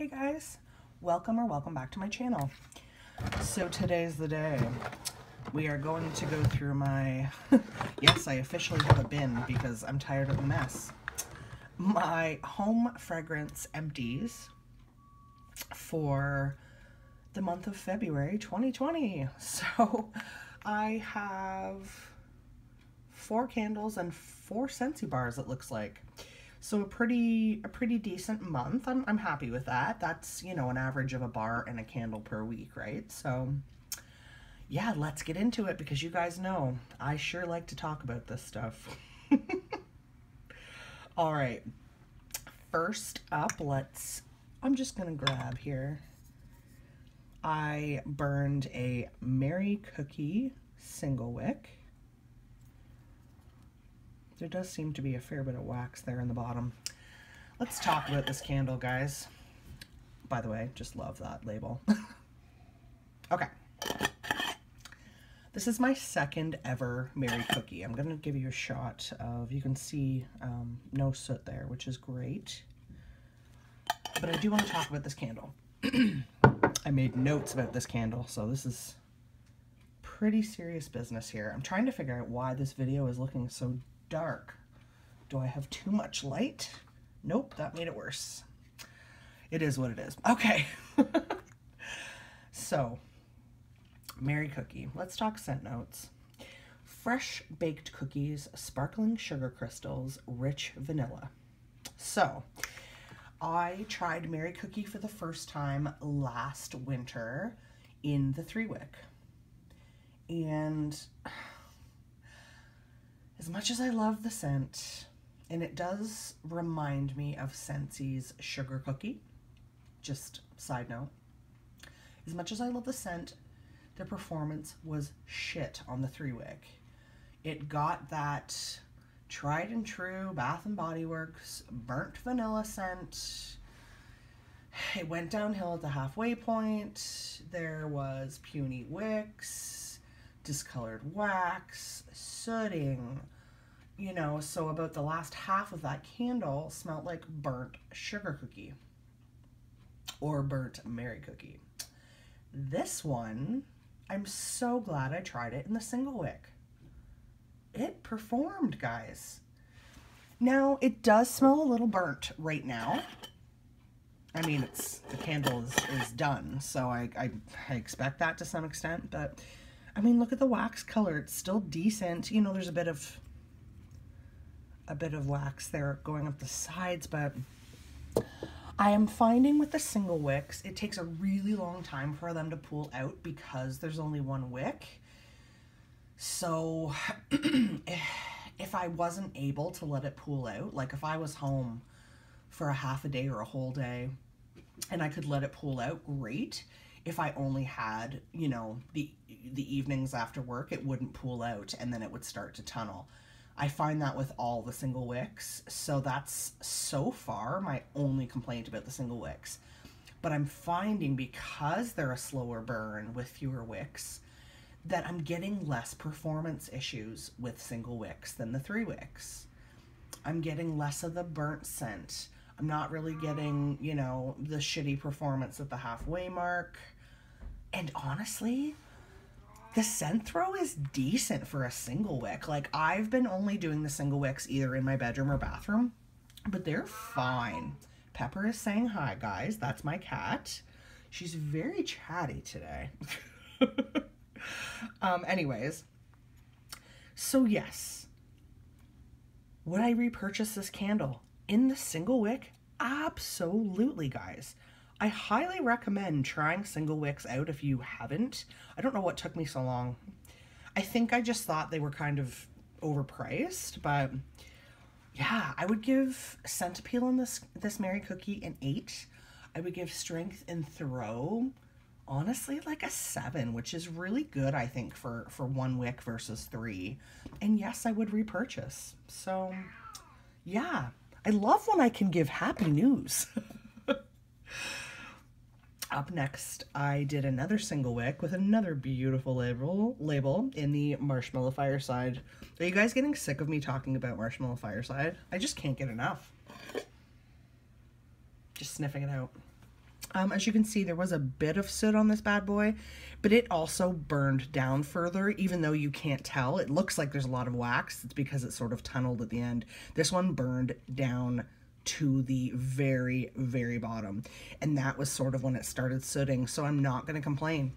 Hey guys, welcome back to my channel. So today's the day. We are going to go through my, yes, I officially have a bin because I'm tired of the mess. My home fragrance empties for the month of February 2020. So I have 4 candles and 4 Scentsy bars, it looks like. So a pretty decent month. I'm happy with that. That's, you know, an average of a bar and a candle per week, right? So yeah, let's get into it because you guys know I sure like to talk about this stuff. All right. First up, I'm just gonna grab here. I burned a Mary Cookie single wick. There does seem to be a fair bit of wax there in the bottom. Let's talk about this candle, guys. By the way, just love that label. Okay. This is my second ever Mary Cookie. I'm gonna give you a shot of, you can see no soot there, which is great. But I do want to talk about this candle. I made notes about this candle, so this is pretty serious business here. I'm trying to figure out why this video is looking so dark. Do I have too much light? Nope, that made it worse. It is what it is. Okay. So, Mary Cookie. Let's talk scent notes. Fresh baked cookies, sparkling sugar crystals, rich vanilla. So, I tried Mary Cookie for the first time last winter in the 3-wick. And as much as I love the scent, and it does remind me of Scentsy's Sugar Cookie, just side note, as much as I love the scent, the performance was shit on the 3-wick. It got that tried and true Bath & Body Works burnt vanilla scent. It went downhill at the halfway point. There was puny wicks, discolored wax, sooting, you know, so about the last half of that candle smelled like burnt sugar cookie or burnt Mary Cookie. This one, I'm so glad I tried it in the single wick. It performed, guys. Now, it does smell a little burnt right now. I mean, the candle is done, so I expect that to some extent, but I mean, look at the wax color. It's still decent. You know, there's a bit of wax there going up the sides, but I am finding with the single wicks, it takes a really long time for them to pull out because there's only one wick. So if I wasn't able to let it pull out, like if I was home for a half a day or a whole day and I could let it pull out, great. If I only had, you know, the evenings after work, it wouldn't pull out and then it would start to tunnel. I find that with all the single wicks, so that's so far my only complaint about the single wicks. But I'm finding, because they're a slower burn with fewer wicks, that I'm getting less performance issues with single wicks than the 3-wicks. I'm getting less of the burnt scent. I'm not really getting, you know, the shitty performance at the halfway mark. And honestly, the scent throw is decent for a single wick. Like, I've been only doing the single wicks either in my bedroom or bathroom, but they're fine. Pepper is saying hi, guys. That's my cat. She's very chatty today. Anyways, so yes, would I repurchase this candle in the single wick? Absolutely, guys. I highly recommend trying single wicks out if you haven't. I don't know what took me so long. I think I just thought they were kind of overpriced, but yeah, I would give scent appeal in this Mary Cookie an 8. I would give strength and throw, honestly, like a 7, which is really good, I think, for 1 wick versus 3. And yes, I would repurchase. So yeah, I love when I can give happy news. Up next, I did another single wick with another beautiful label in the Marshmallow Fireside. Are you guys getting sick of me talking about Marshmallow Fireside? I just can't get enough. Just sniffing it out. As you can see, there was a bit of soot on this bad boy, but it also burned down further, even though you can't tell. It looks like there's a lot of wax. It's because it's sort of tunneled at the end. This one burned down to the very, very bottom, and that was sort of when it started sooting, so I'm not going to complain.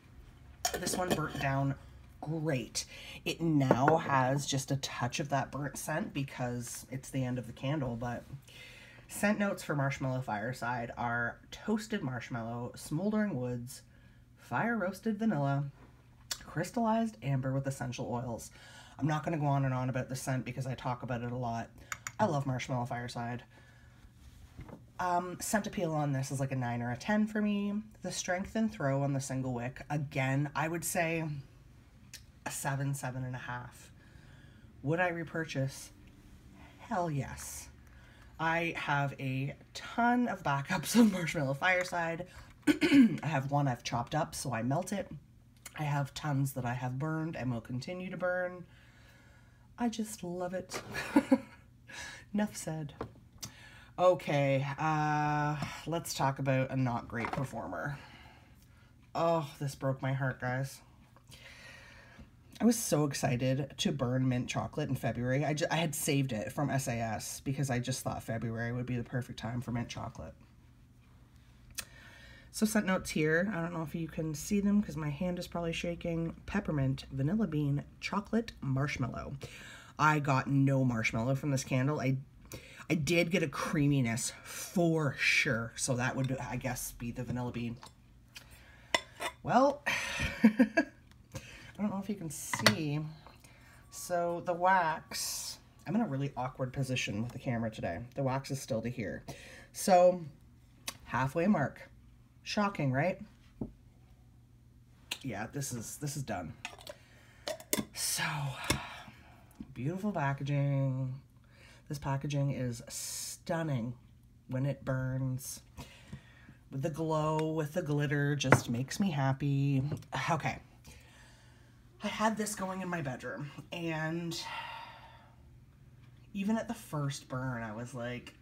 This one burnt down great. It now has just a touch of that burnt scent because it's the end of the candle, but scent notes for Marshmallow Fireside are toasted marshmallow, smoldering woods, fire roasted vanilla, crystallized amber with essential oils. I'm not going to go on and on about the scent because I talk about it a lot. I love Marshmallow Fireside. Scent appeal on this is like a 9 or a 10 for me. The strength and throw on the single wick, again, I would say a 7, 7.5. Would I repurchase? Hell yes. I have a ton of backups of Marshmallow Fireside. I have one I've chopped up, so I melt it. I have tons that I have burned and will continue to burn. I just love it. Enough said. Okay, let's talk about a not great performer. Oh, this broke my heart, guys. I was so excited to burn mint chocolate in February. I had saved it from SAS because I just thought February would be the perfect time for mint chocolate. So scent notes here. I don't know if you can see them because my hand is probably shaking. Peppermint, vanilla bean, chocolate, marshmallow. I got no marshmallow from this candle. I did get a creaminess for sure. So that would, I guess, be the vanilla bean. Well, I don't know if you can see. So the wax, I'm in a really awkward position with the camera today. The wax is still to here. So halfway mark. Shocking, right? Yeah, this is done. So beautiful packaging. This packaging is stunning when it burns. With the glow, with the glitter, just makes me happy. Okay. I had this going in my bedroom, and even at the first burn, I was like,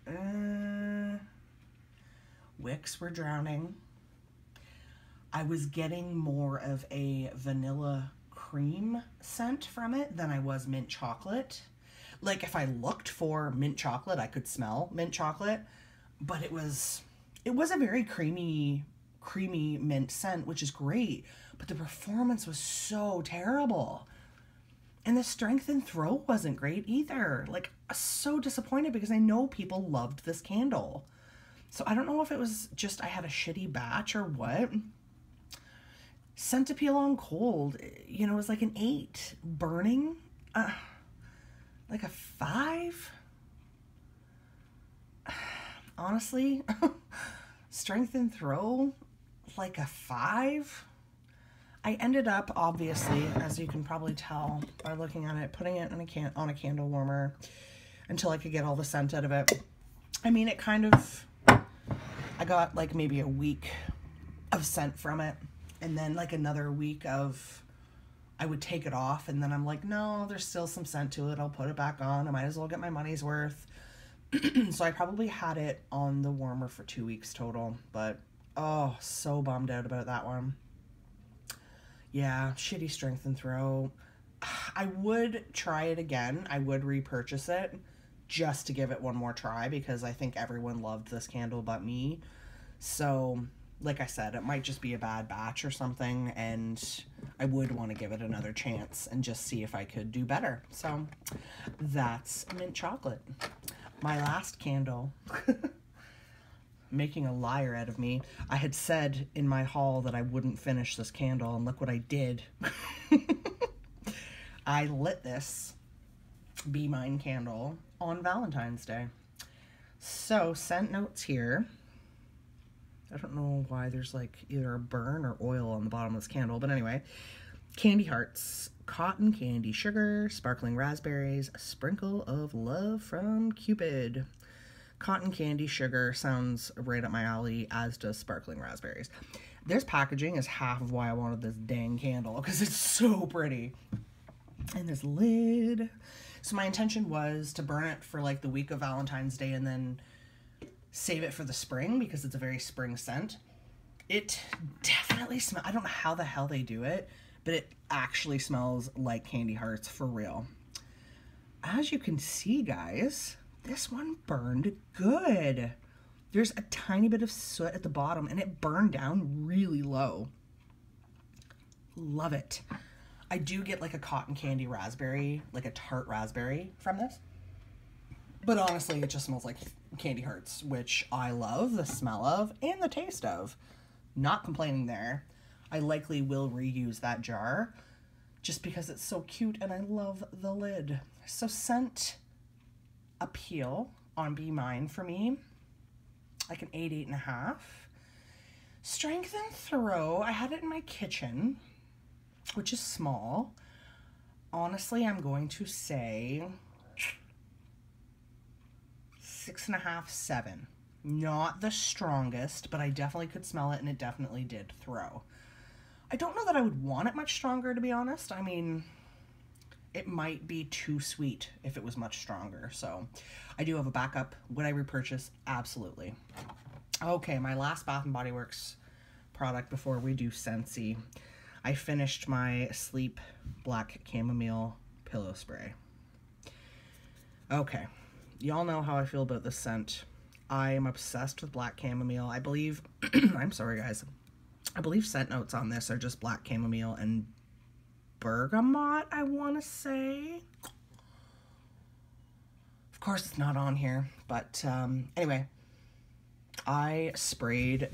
wicks were drowning. I was getting more of a vanilla cream scent from it than I was mint chocolate. Like, if I looked for mint chocolate, I could smell mint chocolate, but it was a very creamy mint scent, which is great, but the performance was so terrible. And the strength and throw wasn't great either. Like, so disappointed because I know people loved this candle. So I don't know if it was just I had a shitty batch or what. Scent appeal on cold, you know, it was like an 8. Burning, like a 5. Honestly, strength and throw, like a 5. I ended up, obviously, as you can probably tell by looking at it, putting it in on a candle warmer until I could get all the scent out of it. I mean, it kind of, I got like maybe a week of scent from it, and then like another week of, I would take it off, and then I'm like, no, there's still some scent to it. I'll put it back on. I might as well get my money's worth. So I probably had it on the warmer for 2 weeks total, but oh, so bummed out about that one. Yeah, shitty strength and throw. I would try it again. I would repurchase it just to give it one more try because I think everyone loved this candle but me. So, like I said, it might just be a bad batch or something, and I would want to give it another chance and just see if I could do better. So, that's mint chocolate. My last candle. Making a liar out of me. I had said in my haul that I wouldn't finish this candle, and look what I did. I lit this Be Mine candle on Valentine's Day. So, scent notes here. I don't know why there's like either a burn or oil on the bottom of this candle, but anyway. Candy hearts, cotton candy sugar, sparkling raspberries, a sprinkle of love from Cupid. Cotton candy sugar sounds right up my alley, as does sparkling raspberries. This packaging is half of why I wanted this dang candle, because it's so pretty. And this lid. So my intention was to burn it for like the week of Valentine's Day and then save it for the spring because it's a very spring scent. It definitely smells, I don't know how the hell they do it, but it actually smells like candy hearts for real. As you can see, guys, this one burned good. There's a tiny bit of soot at the bottom and it burned down really low. Love it. I do get like a cotton candy raspberry, like a tart raspberry from this. But honestly, it just smells like candy hearts, which I love the smell of and the taste of. Not complaining there. I likely will reuse that jar just because it's so cute and I love the lid. So scent appeal on Be Mine for me, like an 8, 8.5. Strength and throw, I had it in my kitchen, which is small. Honestly, I'm going to say 6.5, 7. Not the strongest, but I definitely could smell it and it definitely did throw. I don't know that I would want it much stronger, to be honest. I mean, it might be too sweet if it was much stronger. So I do have a backup. Would I repurchase? Absolutely. Okay, my last Bath & Body Works product before we do Scentsy. I finished my Sleep Black Chamomile Pillow Spray. Okay, y'all know how I feel about this scent. I am obsessed with black chamomile. I believe, I'm sorry guys, I believe scent notes on this are just black chamomile and bergamot, I want to say. Of course it's not on here, but anyway, I sprayed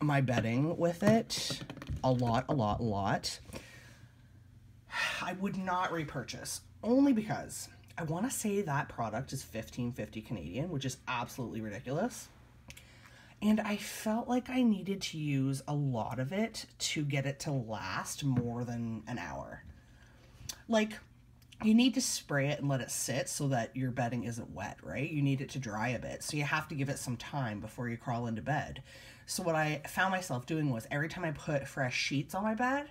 my bedding with it a lot. I would not repurchase, only because I want to say that product is $15.50 Canadian, which is absolutely ridiculous. And I felt like I needed to use a lot of it to get it to last more than an hour. Like, you need to spray it and let it sit so that your bedding isn't wet, right? You need it to dry a bit. So you have to give it some time before you crawl into bed. So what I found myself doing was every time I put fresh sheets on my bed,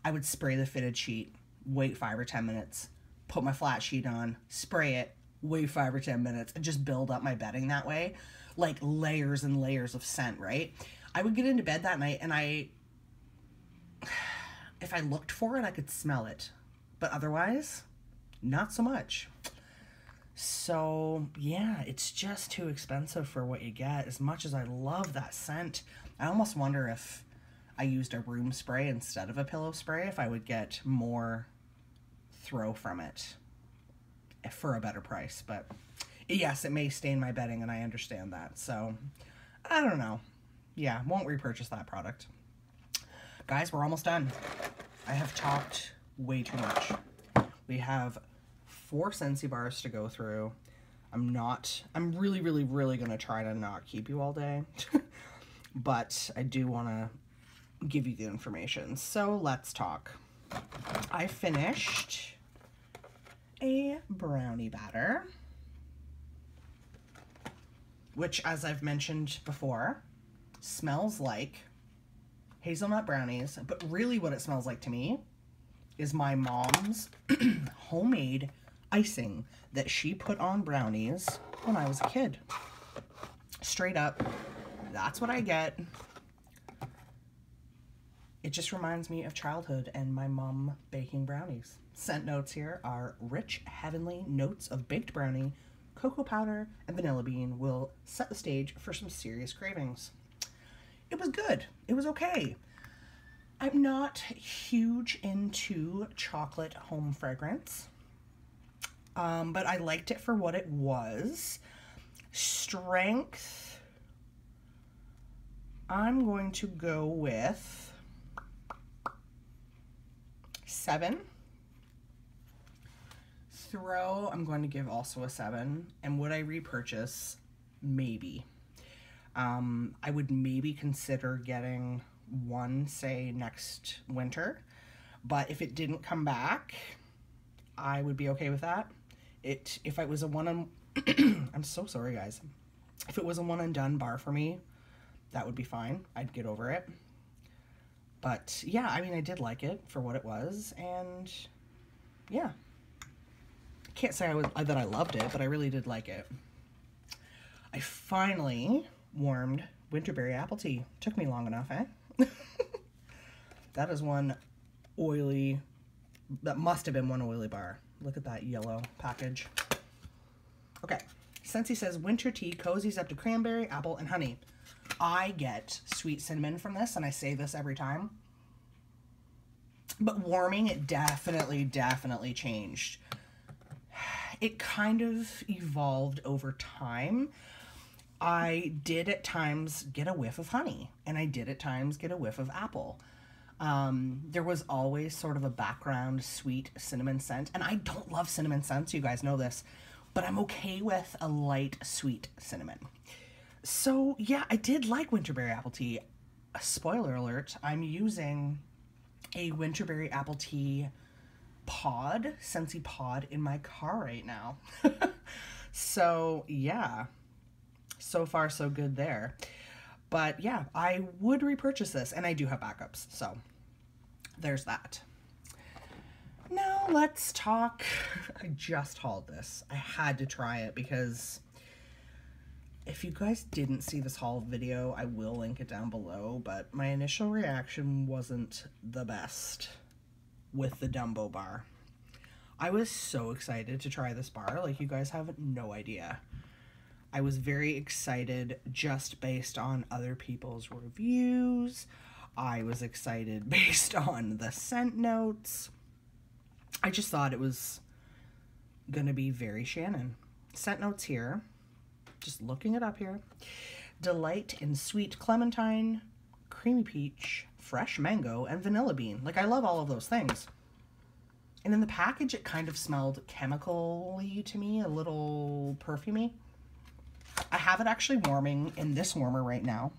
I would spray the fitted sheet, wait 5 or 10 minutes, put my flat sheet on, spray it, wait 5 or 10 minutes, and just build up my bedding that way. Like layers and layers of scent, right? I would get into bed that night and if I looked for it, I could smell it. But otherwise, not so much. So yeah, it's just too expensive for what you get. As much as I love that scent, I almost wonder if I used a room spray instead of a pillow spray, if I would get more throw from it for a better price. But yes, it may stain my bedding and I understand that. So I don't know. Yeah, won't repurchase that product. Guys, we're almost done. I have talked way too much. We have 4 Scentsy bars to go through. I'm really going to try to not keep you all day. But I do want to give you the information. So let's talk. I finished a brownie batter, which, as I've mentioned before, smells like hazelnut brownies, but really what it smells like to me is my mom's homemade icing that she put on brownies when I was a kid. Straight up, that's what I get. It just reminds me of childhood and my mom baking brownies. Scent notes here are rich, heavenly notes of baked brownie, cocoa powder, and vanilla bean will set the stage for some serious cravings. It was good. It was okay. I'm not huge into chocolate home fragrance, but I liked it for what it was. Strength, I'm going to go with 7. Throw, I'm going to give also a 7. And would I repurchase? Maybe. I would maybe consider getting one, say, next winter. But if it didn't come back, I would be okay with that. If it was a one on... I'm so sorry, guys. If it was a one and done bar for me, that would be fine. I'd get over it. But yeah, I mean, I did like it for what it was, and yeah. I can't say that I loved it, but I really did like it. I finally warmed Winterberry apple tea. Took me long enough, eh? That is one oily, that must have been one oily bar. Look at that yellow package. Okay, Scentsy says winter tea cozies up to cranberry, apple, and honey. I get sweet cinnamon from this, and I say this every time. But warming, it definitely changed. It kind of evolved over time. I did at times get a whiff of honey, and I did at times get a whiff of apple. There was always sort of a background sweet cinnamon scent, and I don't love cinnamon scents, you guys know this, but I'm okay with a light sweet cinnamon. So yeah, I did like Winterberry apple tea. Spoiler alert, I'm using a Winterberry apple tea pod, Scentsy pod, in my car right now. So yeah, so far so good there. But yeah, I would repurchase this, and I do have backups, so there's that. Now let's talk. I just hauled this. I had to try it because if you guys didn't see this haul video, I will link it down below, but my initial reaction wasn't the best with the Dumbo bar. I was so excited to try this bar, like you guys have no idea. I was very excited just based on other people's reviews. I was excited based on the scent notes. I just thought it was gonna be very Shannon. Scent notes here, just looking it up here. Delight in sweet clementine, creamy peach, fresh mango, and vanilla bean. Like, I love all of those things. And in the package, it kind of smelled chemical-y to me, a little perfumey. I have it actually warming in this warmer right now.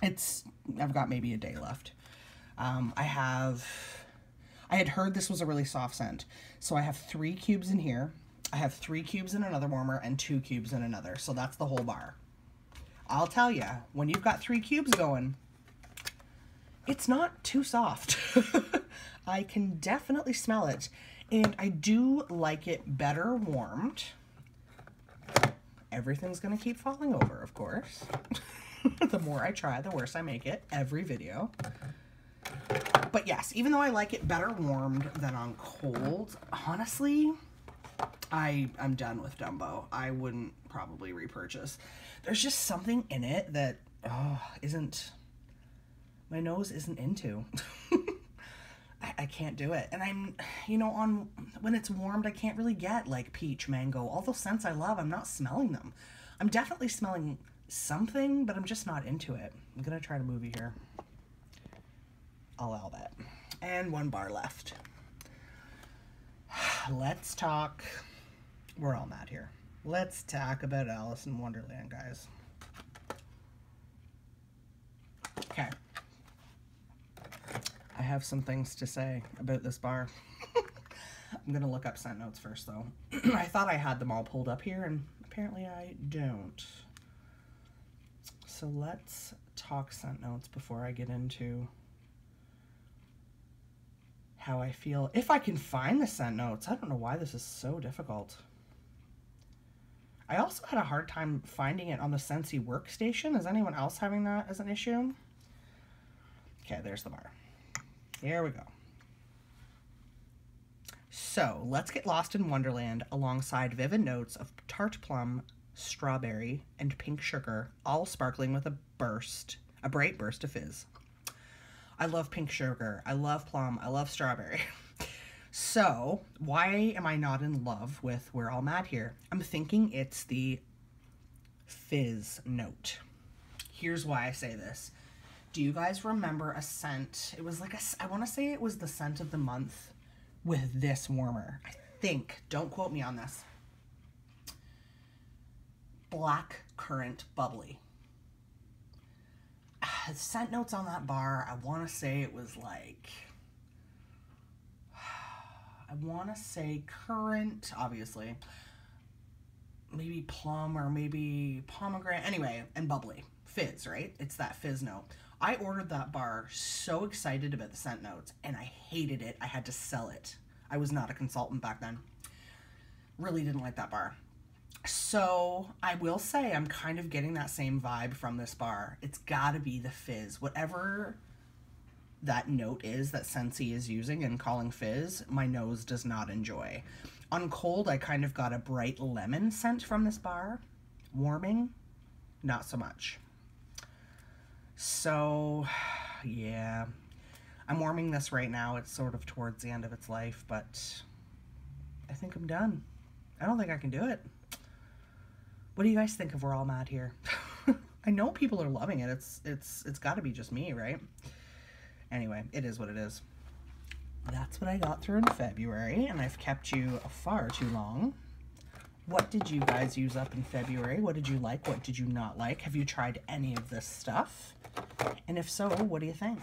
I've got maybe a day left. I had heard this was a really soft scent. So I have 3 cubes in here. I have 3 cubes in another warmer and 2 cubes in another. So that's the whole bar. I'll tell you, when you've got 3 cubes going, it's not too soft. I can definitely smell it. And I do like it better warmed. Everything's gonna keep falling over, of course. The more I try, the worse I make it every video. But yes, even though I like it better warmed than on cold, honestly, I'm done with Dumbo. I wouldn't probably repurchase. There's just something in it that my nose isn't into. I can't do it. And I'm, when it's warmed, I can't really get like peach, mango, all those scents I love. I'm not smelling them. I'm definitely smelling something, but I'm just not into it. I'm gonna try to move you here. I'll allow that. And 1 bar left. Let's talk. We're all mad here. Let's talk about Alice in Wonderland, guys. Okay. I have some things to say about this bar. I'm gonna look up scent notes first, though. I thought I had them all pulled up here, and apparently I don't. So let's talk scent notes before I get into how I feel. If I can find the scent notes. I don't know why this is so difficult. I also had a hard time finding it on the Scentsy workstation. Is anyone else having that as an issue? Okay, there's the bar. Here we go. So, let's get lost in Wonderland alongside vivid notes of tart plum, strawberry, and pink sugar, all sparkling with a bright burst of fizz. I love pink sugar, I love plum, I love strawberry. So, why am I not in love with We're All Mad here? I'm thinking it's the fizz note. Here's why I say this. Do you guys remember a scent? It was like I want to say it was the scent of the month with this warmer. I think. Don't quote me on this. Black Currant Bubbly. Scent notes on that bar, I want to say it was like, I want to say currant, obviously. Maybe plum or maybe pomegranate. Anyway, and bubbly. Fizz, right? It's that fizz note. I ordered that bar so excited about the scent notes, and I hated it. I had to sell it. I was not a consultant back then. Really didn't like that bar. So I will say I'm kind of getting that same vibe from this bar. It's gotta be the fizz. Whatever that note is that Scentsy is using in Calling Fizz, my nose does not enjoy. On cold, I kind of got a bright lemon scent from this bar. Warming, not so much. So, yeah. I'm warming this right now. It's sort of towards the end of its life, but I think I'm done. I don't think I can do it. What do you guys think of We're All Mad Here? I know people are loving it. It's got to be just me, right? Anyway, it is what it is. That's what I got through in February, and I've kept you far too long. What did you guys use up in February? What did you like? What did you not like? Have you tried any of this stuff? And if so, what do you think?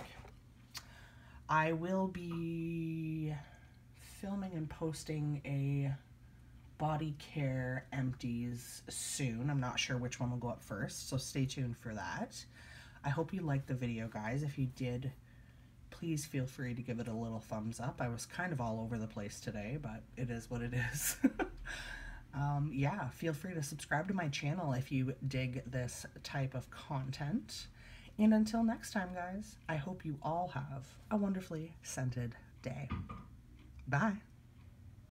I will be filming and posting a body care empties soon. I'm not sure which one will go up first, so stay tuned for that. I hope you liked the video, guys. If you did, please feel free to give it a little thumbs up. I was kind of all over the place today, but it is what it is. Yeah, feel free to subscribe to my channel if you dig this type of content. And until next time, guys, I hope you all have a wonderfully scented day. Bye.